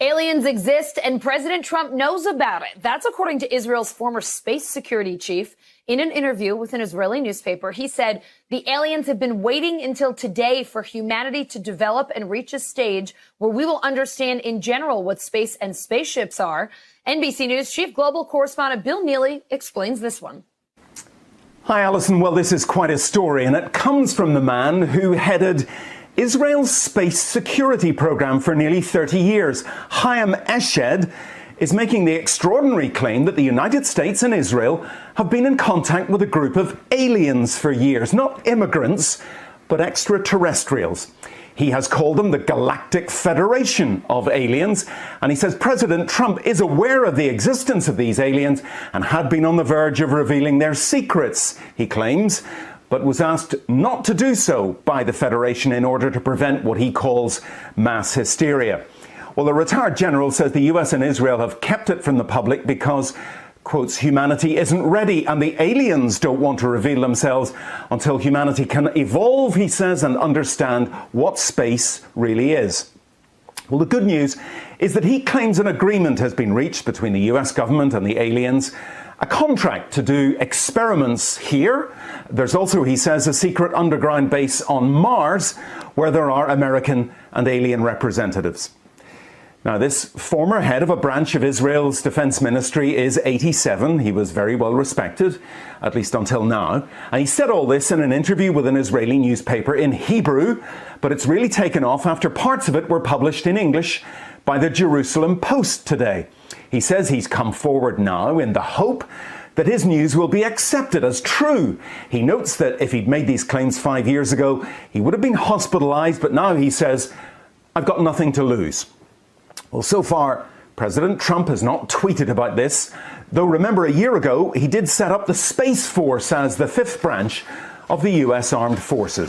Aliens exist and President Trump knows about it. That's according to Israel's former space security chief. In an interview with an Israeli newspaper, he said the aliens have been waiting until today for humanity to develop and reach a stage where we will understand in general what space and spaceships are. NBC News chief global correspondent Bill Neely explains this one. Hi, Alison. Well, this is quite a story, and it comes from the man who headed Israel's space security program for nearly 30 years. Chaim Eshed is making the extraordinary claim that the United States and Israel have been in contact with a group of aliens for years, not immigrants, but extraterrestrials. He has called them the Galactic Federation of aliens, and he says President Trump is aware of the existence of these aliens and had been on the verge of revealing their secrets, he claims, but was asked not to do so by the Federation in order to prevent what he calls mass hysteria. Well, the retired general says the US and Israel have kept it from the public because, quotes, humanity isn't ready and the aliens don't want to reveal themselves until humanity can evolve, he says, and understand what space really is. Well, the good news is that he claims an agreement has been reached between the US government and the aliens, a contract to do experiments here. There's also, he says, a secret underground base on Mars where there are American and alien representatives. Now, this former head of a branch of Israel's defense ministry is 87. He was very well respected, at least until now. And he said all this in an interview with an Israeli newspaper in Hebrew, but it's really taken off after parts of it were published in English by the Jerusalem Post today. He says he's come forward now in the hope that his news will be accepted as true. He notes that if he'd made these claims 5 years ago, he would have been hospitalized, but now he says, I've got nothing to lose. Well, so far, President Trump has not tweeted about this, though remember a year ago, he did set up the Space Force as the fifth branch of the US Armed Forces.